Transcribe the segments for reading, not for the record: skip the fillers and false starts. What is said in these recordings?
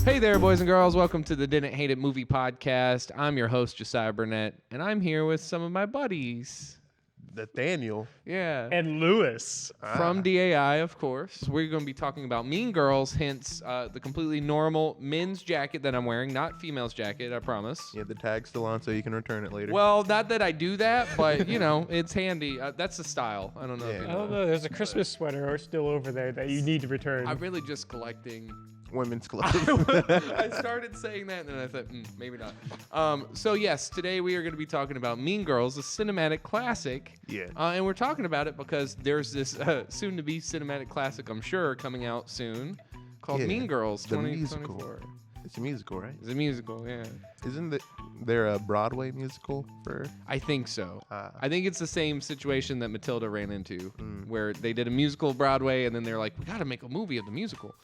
Hey there, boys and girls. Welcome to the Didn't Hate It Movie Podcast. I'm your host, Josiah Burnett, and I'm here with some of my buddies. Nathaniel. Yeah. And Lewis. From DAI, of course. We're going to be talking about Mean Girls, hence the completely normal men's jacket that I'm wearing, not female's jacket, I promise. Yeah, the tag's still on, so you can return it later. Well, not that I do that, but, you know, it's handy. That's the style. I don't know. Yeah. If you I know. don't know. There's a Christmas sweater still over there that you need to return. I'm really just collecting. Women's clothes. I started saying that, and then I thought, maybe not. So, yes, today we are going to be talking about Mean Girls, a cinematic classic. Yeah. And we're talking about it because there's this soon-to-be cinematic classic, I'm sure, coming out soon called Yeah, Mean Girls the 2024. musical. It's a musical, right? It's a musical, yeah. Isn't there a Broadway musical for? I think so. Ah. I think it's the same situation that Matilda ran into, where they did a musical Broadway, and then they're like, we got to make a movie of the musical.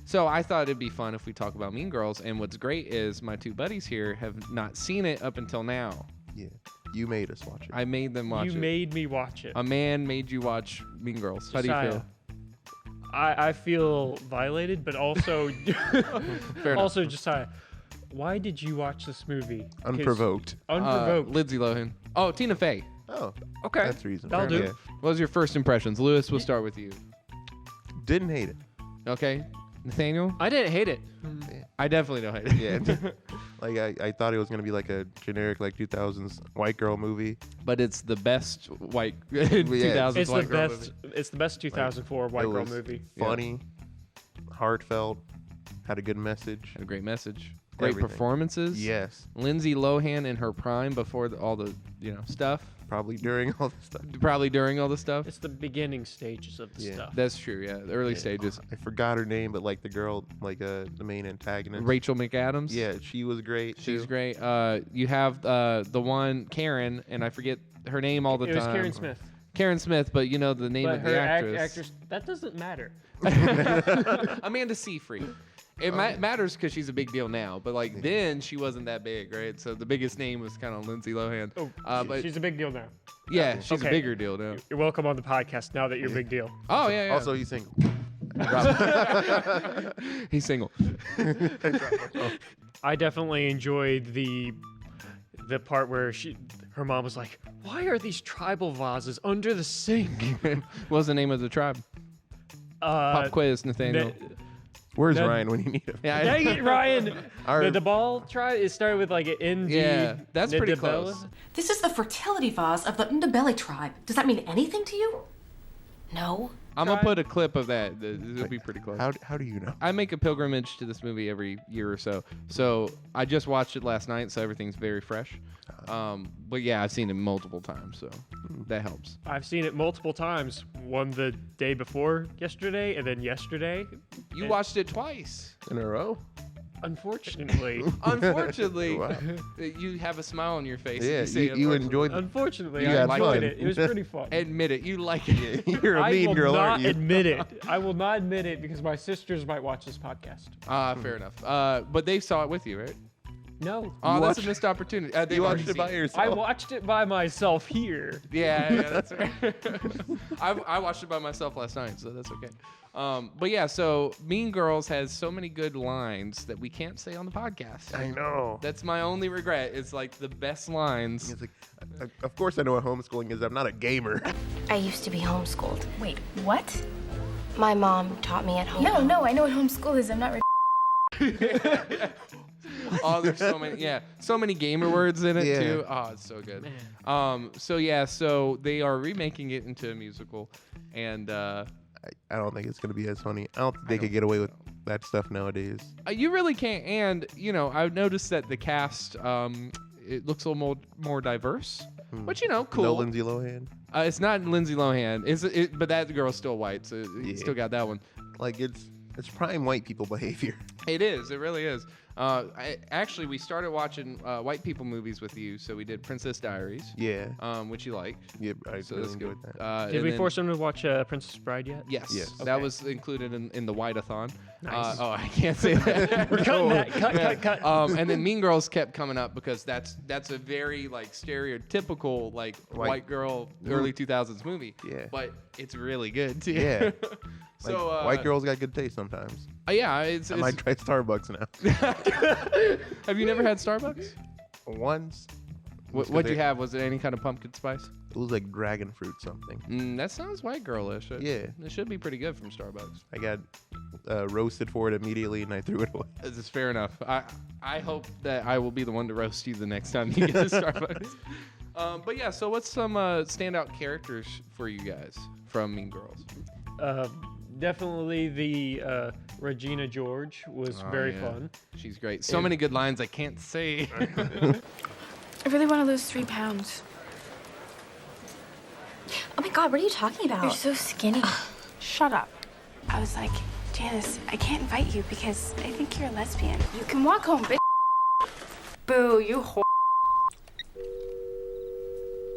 So I thought it'd be fun if we talk about Mean Girls. And what's great is my two buddies here have not seen it up until now. Yeah. You made us watch it. I made them watch you it. made me watch it. A man made you watch Mean Girls. How do you Josiah, feel? I feel violated, but also, Fair enough. also Josiah, why did you watch this movie? 'Cause- Unprovoked. Unprovoked. Lindsay Lohan. Oh, Tina Fey. Oh, okay. that's reasonable. That'll do. Yeah. What was your first impressions? Lewis, we'll start with you. Didn't hate it. Okay. Nathaniel? I didn't hate it. I definitely don't hate it. Yeah. Like I thought it was gonna be like a generic like 2000s white girl movie. But it's the best white 2000s It's the white girl best. movie. It's the best 2004 white It girl was movie. Funny, heartfelt, had a good message. Had a great message. Great Everything. performances. Yes. Lindsay Lohan in her prime before all the stuff. Probably during all this stuff. Probably during all the stuff. It's the beginning stages of the Yeah. stuff. That's true. Yeah, the early Yeah. stages. I forgot her name, but like the girl, like the main antagonist. Rachel McAdams. Yeah, she was great. She's too. great. You have the one Karen, and I forget her name all the It time. was Karen Smith. Karen Smith, but you know the name But of her the actress. actress, that doesn't matter. Amanda Seyfried. It matters because she's a big deal now, but like then she wasn't that big, right? So the biggest name was kind of Lindsay Lohan. Oh, but she's a big deal now. yeah, she's a Okay. bigger deal now. You're welcome on the podcast now that you're a big deal. Oh yeah, yeah. Also, he's single. he's single. I definitely enjoyed the part where her mom was like, "Why are these tribal vases under the sink?" What's the name of the tribe? Pop quiz, Nathaniel. Ne- Where's That- Ryan when you need him? Yeah, Dang it, Ryan! Our- The ball tribe. It started with like an ND. Yeah, that's pretty Ndebele. close. This is the fertility vase of the Ndebele tribe. Does that mean anything to you? No. I'm gonna put a clip of that. It'll be pretty close. How do you know? I make a pilgrimage to this movie every year or so. So I just watched it last night, so everything's very fresh. But yeah, I've seen it multiple times, so that helps. I've seen it multiple times. One the day before yesterday, and then yesterday. You watched it twice. In a row? Unfortunately, Unfortunately, Wow. you have a smile on your face. Yeah, say you unfortunately. enjoyed. unfortunately, You I had enjoyed fun. it. It was pretty fun. Admit it. You like it. You're a I mean will girl, not aren't you? admit it. I will not admit it because my sisters might watch this podcast. Fair enough. But they saw it with you, right? No. Oh, that's watched- a missed opportunity. They've You already watched it seen by yourself. I watched it by myself here. Yeah, that's right. I watched it by myself last night, so that's okay. But yeah, so Mean Girls has so many good lines that we can't say on the podcast. I know. That's my only regret. It's like the best lines. It's like, of course I know what homeschooling is. I'm not a gamer. I used to be homeschooled. Wait, what? My mom taught me at home. No, I know what homeschool is. I'm not ready. Oh, there's so many gamer words in it Yeah. too. Oh, it's so good. So they are remaking it into a musical, and I don't think it's gonna be as funny. I don't think they could get away with that stuff nowadays. you really can't. And I've noticed that the cast, it looks a little more diverse, which cool. No Lindsay Lohan. It's not Lindsay Lohan. But that girl's still white, so you Yeah. still got that one. Like it's prime white people behavior. It is. It really is. We started watching white people movies with you. So we did Princess Diaries, Yeah. which you like. Yeah. I So really that's good. enjoyed that. Did we force them to watch Princess Bride yet? Yes. Yes. That Okay. was included in the White-a-thon. Nice. Oh, I can't say that. We're cutting that. Cut. And then Mean Girls kept coming up because that's a very like stereotypical like white girl early 2000s movie. Yeah. But it's really good too. Yeah. So Like, white girls got good taste sometimes. yeah, it's I might try Starbucks now. Have you never had Starbucks? Once. What'd you have? Was it any kind of pumpkin spice? It was like dragon fruit something. That sounds white girlish. Yeah. It should be pretty good from Starbucks. I got roasted for it immedially and I threw it away. This is fair enough. I hope that I will be the one to roast you the next time you get to Starbucks. But yeah, so what's some standout characters for you guys from Mean Girls? Definitely the Regina George was very yeah. fun. She's great. So many good lines I can't say. I really want to lose 3 pounds. Oh my God, what are you talking about? You're so skinny. Shut up. I was like, Janice, I can't invite you because I think you're a lesbian. You can walk home, bitch. Boo, you whore.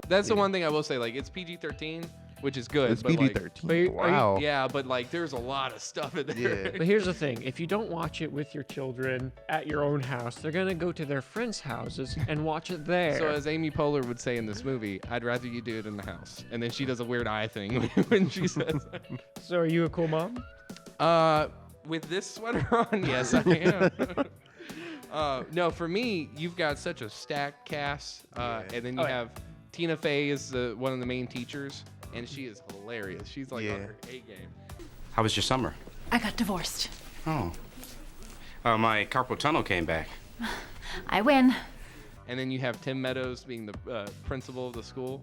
That's the one thing I will say. Like, it's PG-13, which is good. It's but, like, PG-13. Wow. yeah, but like, there's a lot of stuff in there. Yeah. But here's the thing: if you don't watch it with your children at your own house, they're gonna go to their friends' houses and watch it there. So as Amy Poehler would say in this movie, I'd rather you do it in the house. And then she does a weird eye thing when she says that. So are you a cool mom? With this sweater on, yes, I am. No, for me, you've got such a stacked cast, and then you have Tina Fey is one of the main teachers, and she is hilarious. She's like on her A game. How was your summer? I got divorced. Oh. My carpal tunnel came back. I win. And then you have Tim Meadows being the principal of the school.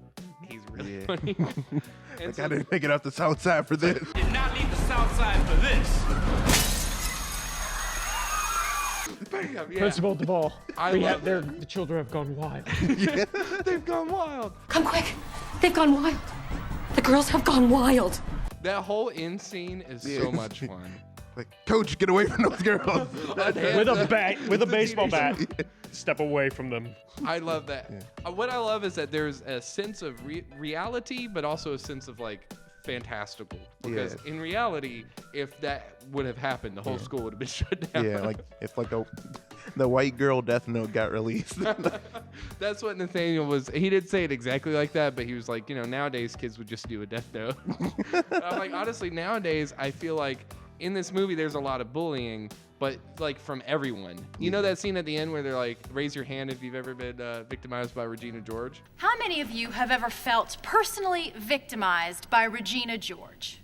He's really Yeah. funny. And Like, so- I didn't make it out the south side for this. Did not leave the south side for this. Bam, yeah. Principal Duvall. I love the children have gone wild. They've gone wild. Come quick. They've gone wild. The girls have gone wild. That whole end scene is so much fun. Like, Coach, get away from those girls. With a bat, with a baseball bat. Step away from them. I love that. What I love is that there's a sense of reality, but also a sense of like fantastical. Because in reality, if that would have happened, the whole school would have been shut down. Yeah, like if like the white girl Death Note got released. That's what Nathaniel was. He didn't say it exactly like that, but he was like, nowadays kids would just do a Death Note. I'm like, honestly, nowadays I feel like in this movie there's a lot of bullying, but like from everyone. You know that scene at the end where they're like, raise your hand if you've ever been victimized by Regina George? How many of you have ever felt personally victimized by Regina George?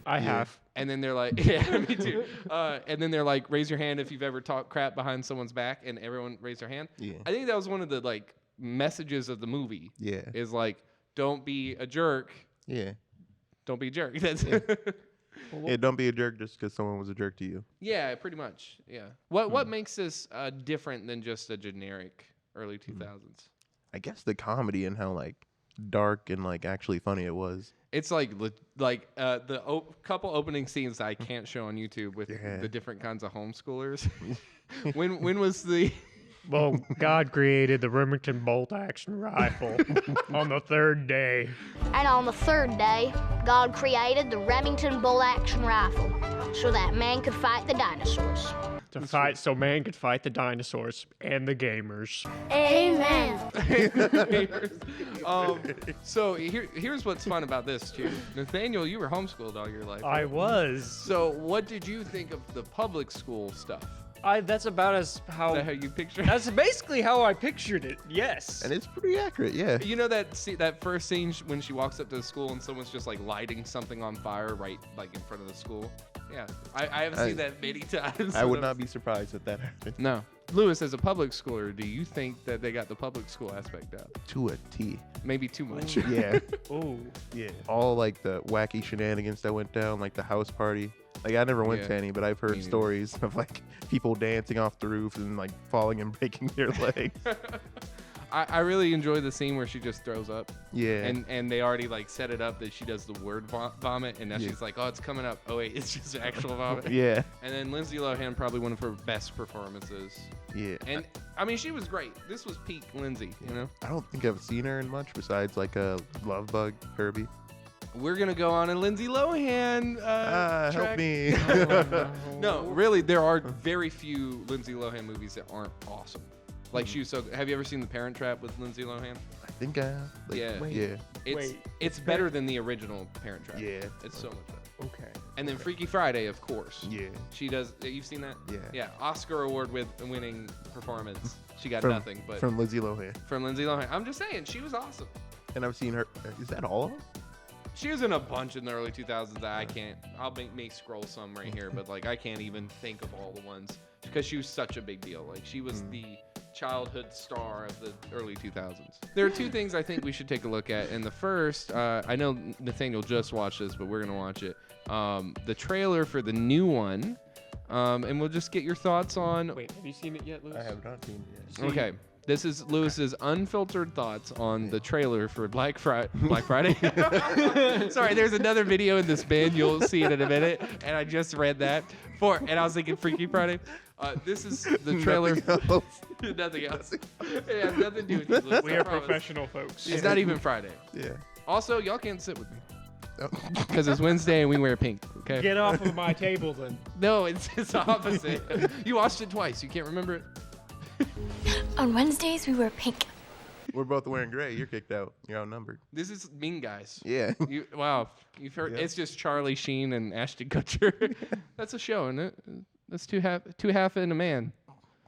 I have. And then they're like, yeah, me too. And then they're like, raise your hand if you've ever talked crap behind someone's back, and everyone raised their hand. Yeah. I think that was one of the like messages of the movie. Yeah. Is like, don't be a jerk. Yeah. Don't be a jerk. That's Yeah, don't be a jerk just because someone was a jerk to you. Yeah, pretty much. Yeah. What makes this different than just a generic early 2000s? I guess the comedy and how like dark and like actually funny it was. It's like the couple opening scenes that I can't show on YouTube with the different kinds of homeschoolers. when was the Well, God created the Remington bolt action rifle on the 3rd day. And on the 3rd day, God created the Remington bolt-action rifle so that man could fight the dinosaurs. To fight so man could fight the dinosaurs and the gamers. Amen. So here's what's fun about this too. Nathaniel, you were homeschooled all your life. I was. So what did you think of the public school stuff? That's about as Is how. that how you picture it? That's basically how I pictured it. Yes. And it's pretty accurate, yeah. You know that first scene when she walks up to the school and someone's just like lighting something on fire right like in front of the school? Yeah. I have seen that many times. I would not be surprised if that happened. No. Lewis, as a public schooler, do you think that they got the public school aspect up? To a T. Maybe too much. Yeah. Oh. Yeah. All like the wacky shenanigans that went down, like the house party. Like I never went to any, but I've heard neither. stories of like people dancing off the roof and like falling and breaking their legs. I really enjoy the scene where she just throws up. Yeah. And they already like set it up that she does the word vomit, and now Yeah. she's like, oh, it's coming up. Oh wait, it's just actual vomit. Yeah. And then Lindsay Lohan, probably one of her best performances. Yeah. And I mean, she was great. This was peak Lindsay, you know? I don't think I've seen her in much besides like a Love Bug, Herbie. we're gonna go on a Lindsay Lohan Help track. me. No, really, there are very few Lindsay Lohan movies that aren't awesome. Like she was so. Have you ever seen The Parent Trap with Lindsay Lohan? I think I have. Like, Yeah. Yeah. It's better than the original Parent Trap. Yeah. It's so much better. Okay. And then Freaky Friday, of course. Yeah. She does. You've seen that? Yeah. Yeah. Oscar award winning performance. She got From- nothing, but From Lindsay Lohan. from Lindsay Lohan. I'm just saying, she was awesome. And I've seen her. Is that all of them? She was in a bunch in the early 2000s that I can't. I'll make scroll some right here, but like I can't even think of all the ones because she was such a big deal. Like she was the childhood star of the early 2000s. There are two things I think we should take a look at. And the first, I know Nathaniel just watched this, but we're gonna watch it. The trailer for the new one, and we'll just get your thoughts on. Wait, have you seen it yet, Lewis? I have not seen it yet. Okay. This is Lewis's unfiltered thoughts on the trailer for Black Friday. Sorry, there's another video in this bin. You'll see it in a minute. And I just read that. And I was thinking Freaky Friday. This is the trailer. Nothing else. It has nothing to do with you, Lewis, We I are promise. professional folks. It's not even Friday. Yeah. Also, y'all can't sit with me. Because it's Wednesday and we wear pink. Okay. Get off of my table then. No, it's opposite. You watched it twice. You can't remember it? On Wednesdays, we wear pink. We're both wearing gray. You're kicked out. You're outnumbered. This is Mean Guys. Yeah. Wow, you've heard. Yeah. It's just Charlie Sheen and Ashton Kutcher. That's a show, isn't it? That's two half and a man.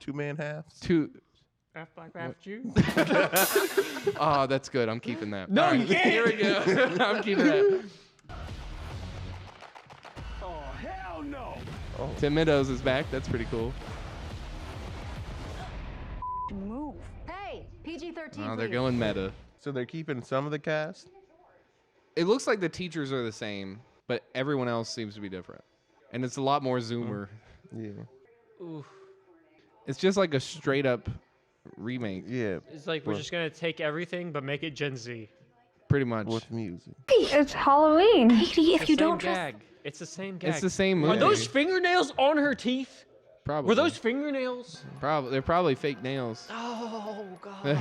2-man halves. Two. Half black, half Jew. Oh, that's good. I'm keeping that. No, All you can't. Here we go. I'm keeping that. Oh, hell no. Tim Meadows is back. That's pretty cool. Move. Hey, PG-13. Oh, they're going meta. So they're keeping some of the cast. It looks like the teachers are the same, but everyone else seems to be different, and it's a lot more Zoomer. Yeah. Oof. It's just like a straight up remake. Yeah. It's like we're just gonna take everything but make it Gen Z. Pretty much. With music. It's Halloween. Katie, if It's you the same don't trust... gag. It's the same gag. It's the same movie. Are those fingernails on her teeth? Probably. Were those fingernails? Probably. They're probably fake nails. Oh god.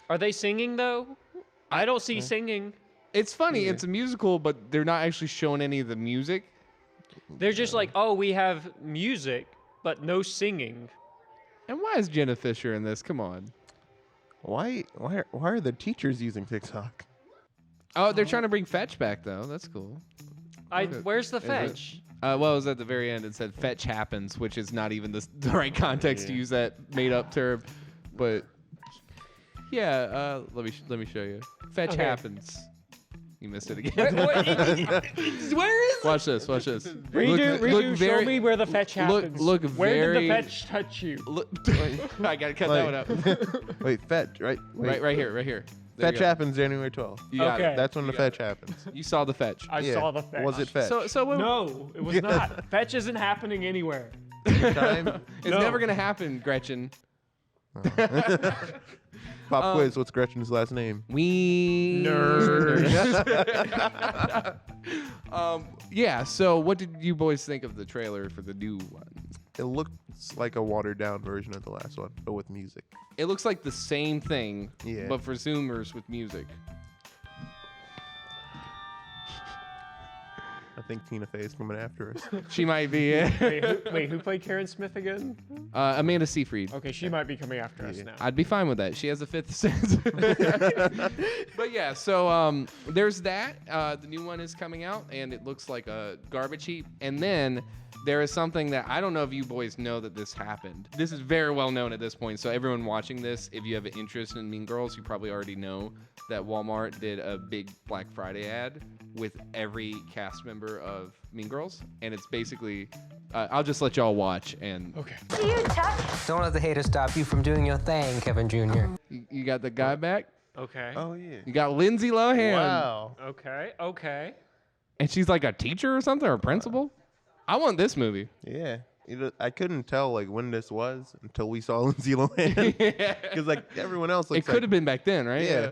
Are they singing though? I don't see singing. It's funny. It's a musical, but they're not actually showing any of the music. They're just like, oh, we have music, but no singing. And why is Jenna Fisher in this? Come on. Why are the teachers using TikTok? Oh, they're trying to bring Fetch back though. That's cool. Where's the Is it? fetch? Well, it was at the very end. It said "fetch happens," which is not even the right context to use that made-up term. But yeah, let me show you. Fetch Okay. happens. You missed it again. Where is Watch this. Watch this. Redo, show me where the fetch happens. Look where did very. the fetch touch you? Look, I gotta cut that one out. Wait, fetch, right? Wait. Right here. There you Fetch go. happens January 12th. You got Okay. it. That's when You the got fetch happens. You saw the fetch. I Yeah. saw the fetch. Was it fetch? So what, No, it was not. Fetch isn't happening anywhere. Time? it's No. never gonna happen, Gretchen. Pop quiz. What's Gretchen's last name? We yeah. So, what did you boys think of the trailer for the new one? It looks like a watered down version of the last one, but with music. It looks like the same thing, Yeah. but for Zoomers with music. I think Tina Fey's coming after us. She might be. Wait, who played Karen Smith again? Amanda Seyfried. Okay, she might be coming after us now. I'd be fine with that. She has a fifth sense. But yeah, so there's that. The new one is coming out, and it looks like a garbage heap. And then there is something that I don't know if you boys know that this happened. This is very well known at this point. So everyone watching this, if you have an interest in Mean Girls, you probably already know that Walmart did a big Black Friday ad with every cast member of Mean Girls. And it's basically, I'll just let y'all watch. And Okay. Don't let the haters stop you from doing your thing, Kevin Jr. you got the guy back. Okay. Oh, yeah. You got Lindsay Lohan. Wow. Okay. And she's like a teacher or something, or a principal. I want this movie. Yeah. I couldn't tell like when this was until we saw Lindsay Lohan. Because like everyone else looks It could have been back then, right? Yeah.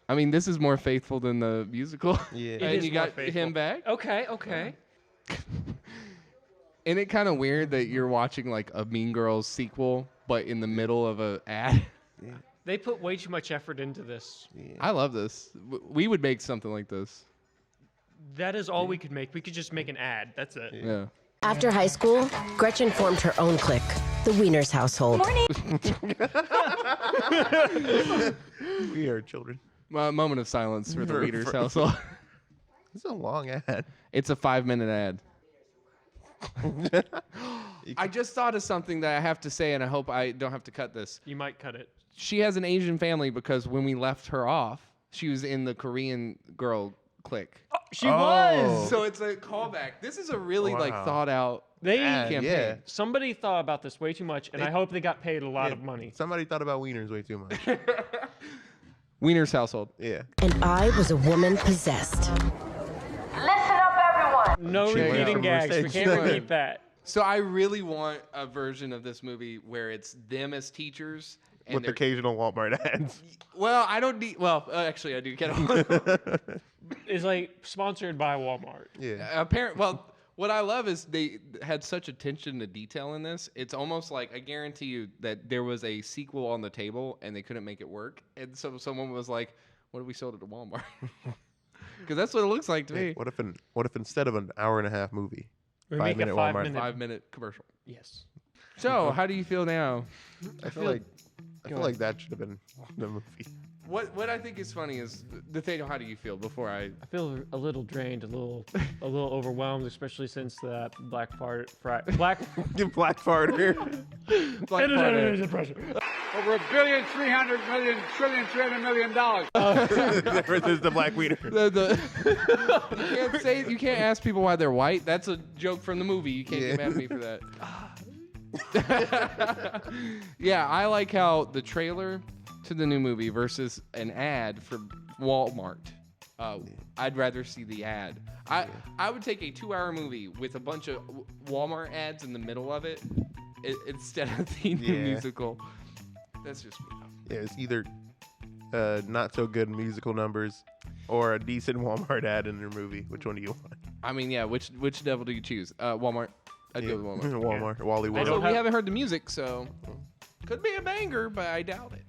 I mean, this is more faithful than the musical. Yeah. It And is you more got faithful. him back. Okay. Isn't it kind of weird that you're watching like a Mean Girls sequel, but in the middle of a ad? Yeah. They put way too much effort into this. I love this. We would make something like this. That is all we could make. We could just make an ad. That's it. Yeah. After high school, Gretchen formed her own clique, the Wieners household. We are children. Moment of silence for the Wieners household. It's a long ad. It's a 5-minute ad. I just thought of something that I have to say, and I hope I don't have to cut this. You might cut it. She has an Asian family because when we left her off, she was in the Korean girl clique. Oh, she was. So it's a callback. This is a really like thought out campaign. Yeah. Somebody thought about this way too much, and I hope they got paid a lot of money. Somebody thought about wieners way too much. Wieners household. Yeah. And I was a woman possessed. Listen up, everyone. No Check repeating out gags. We mistakes. can't repeat that. So I really want a version of this movie where it's them as teachers. And With they're- occasional Walmart ads. Well, I don't need. Well, actually, I do get it. It's like sponsored by Walmart. Yeah. Well, what I love is they had such attention to detail in this. It's almost like I guarantee you that there was a sequel on the table and they couldn't make it work, and so someone was like, "What if we sold it to Walmart?" Because that's what it looks like to me. What if instead of an hour and a half movie, We make a 5-minute Walmart? 5-minute 5-minute commercial. Yes. So, how do you feel now? I feel like that should have been the movie. What I think is funny is Nathaniel. How do you feel before I? I feel a little drained, a little overwhelmed, especially since that Black Black farter. Black pressure. Over $1,300,000,000,300,000,000,000. Versus the black wiener. You can't ask people why they're white. That's a joke from the movie. You can't get mad at me for that. Yeah, I like how the trailer to the new movie versus an ad for Walmart. I'd rather see the ad. I would take a 2-hour movie with a bunch of Walmart ads in the middle of it instead of the new musical. That's just me. Yeah, it's either not so good musical numbers or a decent Walmart ad in their movie. Which one do you want? I mean, yeah. Which devil do you choose? Walmart. I'd go with Walmart. Walmart. Wally Also, World. we haven't heard the music, so could be a banger, but I doubt it.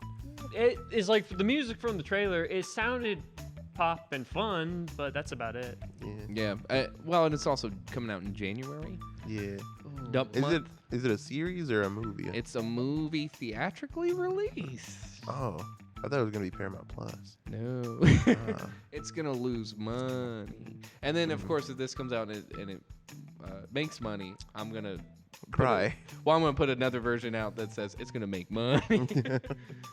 It is like the music from the trailer. It sounded pop and fun, but that's about it. Yeah. Well, and it's also coming out in January. Yeah. Dump Is month. it a series or a movie? It's a movie theatrically released. Oh, I thought it was gonna be Paramount Plus. No. It's gonna lose money. And then, of course, if this comes out and it makes money, I'm gonna Cry. I'm gonna put another version out that says it's gonna make money.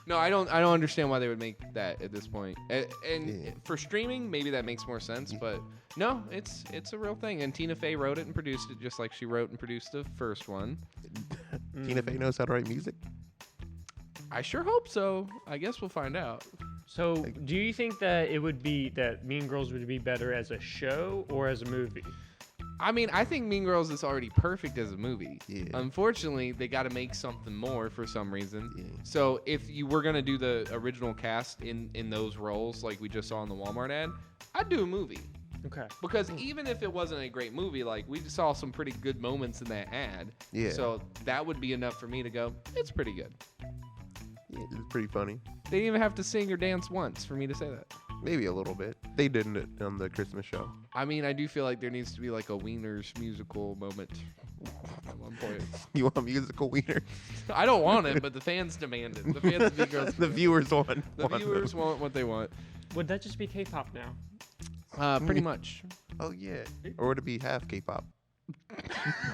No, I don't understand why they would make that at this point. And for streaming, maybe that makes more sense. But no, it's a real thing. And Tina Fey wrote it and produced it, just like she wrote and produced the first one. Tina Fey knows how to write music. I sure hope so. I guess we'll find out. So, do you think that it would be that Mean Girls would be better as a show or as a movie? I mean, I think Mean Girls is already perfect as a movie. Yeah. Unfortunately, they got to make something more for some reason. Yeah. So if you were going to do the original cast in those roles like we just saw in the Walmart ad, I'd do a movie. Okay. Because even if it wasn't a great movie, like we saw some pretty good moments in that ad. Yeah. So that would be enough for me to go, it's pretty good. Yeah, it's pretty funny. They didn't even have to sing or dance once for me to say that. Maybe a little bit. They didn't it on the Christmas show. I mean, I do feel like there needs to be like a Wieners musical moment at one point. You want a musical wiener? I don't want it, but the fans demand it. The fans of Mean Girls. The viewers want. The viewers want what they want. Would that just be K-pop now? Pretty much. Oh yeah. Or would it be half K-pop?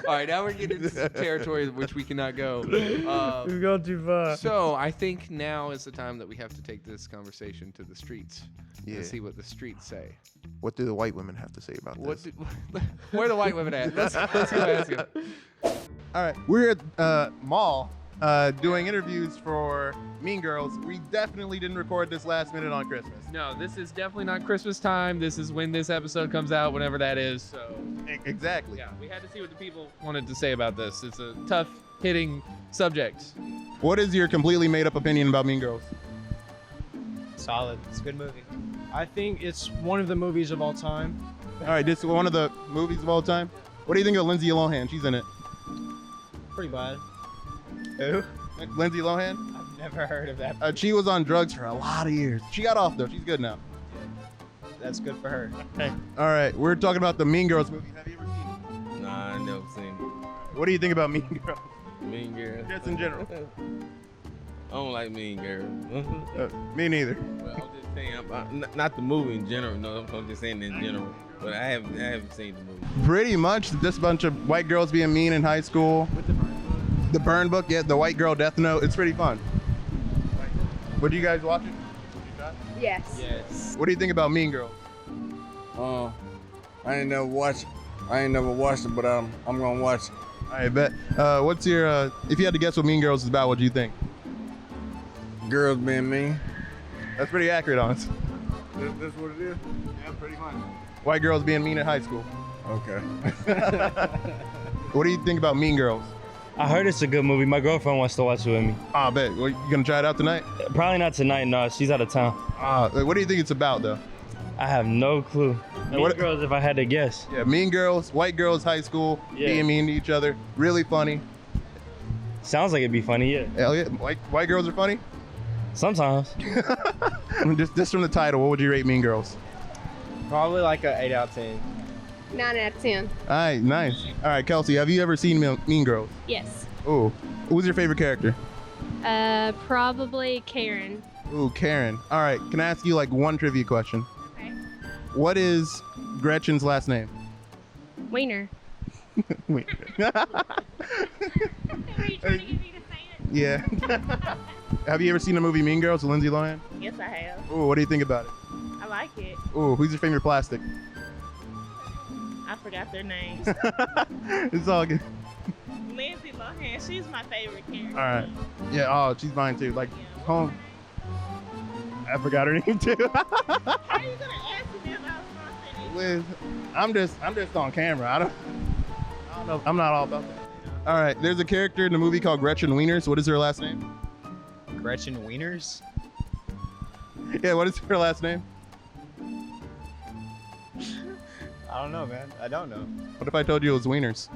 All right, now we're getting into some territory which we cannot go. We've gone too far. So I think now is the time that we have to take this conversation to the streets and see what the streets say. What do the white women have to say about this? Where are the white women at? Let's go ask them. All right, we're at mall doing interviews for Mean Girls. We definitely didn't record this last minute on Christmas. No, this is definitely not Christmas time. This is when this episode comes out, whenever that is. So exactly. Yeah, we had to see what the people wanted to say about this. It's a tough hitting subject. What is your completely made up opinion about Mean Girls? Solid. It's a good movie. I think it's one of the movies of all time. All right, this is one of the movies of all time. What do you think of Lindsay Lohan? She's in it. Pretty bad. Who? Lindsay Lohan? I've Never heard of that. She was on drugs for a lot of years. She got off though. She's good now. That's good for her. All right, we're talking about the Mean Girls movie. Have you ever seen it? Nah, I never seen it. What do you think about Mean Girls? Mean Girl. Just in general. I don't like Mean Girl. Me neither. Well, I'm just saying, not the movie in general. No, I'm just saying in general. But I haven't seen the movie. Pretty much just a bunch of white girls being mean in high school. The Burn Book, yeah, the White Girl Death Note. It's pretty fun. Would you guys watch it? Yes. Yes. What do you think about Mean Girls? I ain't never watched it, but I'm gonna watch it. I bet. What's your if you had to guess what Mean Girls is about, what do you think? Girls being mean. That's pretty accurate, honestly. That's what it is? Yeah, pretty much. White girls being mean in high school. Okay. What do you think about Mean Girls? I heard it's a good movie. My girlfriend wants to watch it with me. I bet. Well, you gonna try it out tonight? Probably not tonight, no. She's out of town. What do you think it's about, though? I have no clue. Mean Girls, if I had to guess. Yeah, Mean Girls, white girls, high school, being mean to each other. Really funny. Sounds like it'd be funny, yeah. Hell yeah. White girls are funny? Sometimes. just from the title, what would you rate Mean Girls? Probably like a 8 out of 10. 9 out of 10. All right, nice. All right, Kelsey, have you ever seen Mean Girls? Yes. Ooh. Who's your favorite character? Probably Karen. Ooh, Karen. All right, can I ask you like one trivia question? Okay. What is Gretchen's last name? Wiener. Wait. Are you trying to get me to say it? Yeah. Have you ever seen the movie Mean Girls with Lindsay Lohan? Yes, I have. Ooh, what do you think about it? I like it. Ooh, who's your favorite plastic? I forgot their names. It's all good. Lindsay Lohan, she's my favorite character. All right. Yeah, oh, she's mine too. Like, home. I forgot her name too. How are you gonna ask me about something? Liz, I'm just on camera. I don't know. I'm not all about that. All right, there's a character in the movie called Gretchen Wieners. What is her last name? Gretchen Wieners? Yeah, what is her last name? I don't know, man. I don't know. What if I told you it was Wieners?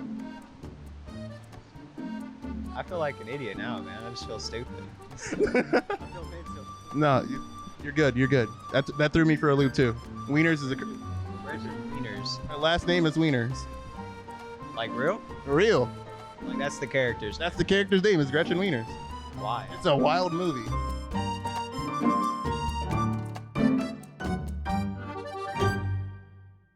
I feel like an idiot now, man. I just feel stupid. No, you're good. You're good. That threw me for a loop too. Wieners is a. Gretchen Wieners. Her last name is Wieners. Like real? Real. Like that's the characters. That's the character's name is Gretchen Wieners. Why? It's a wild movie.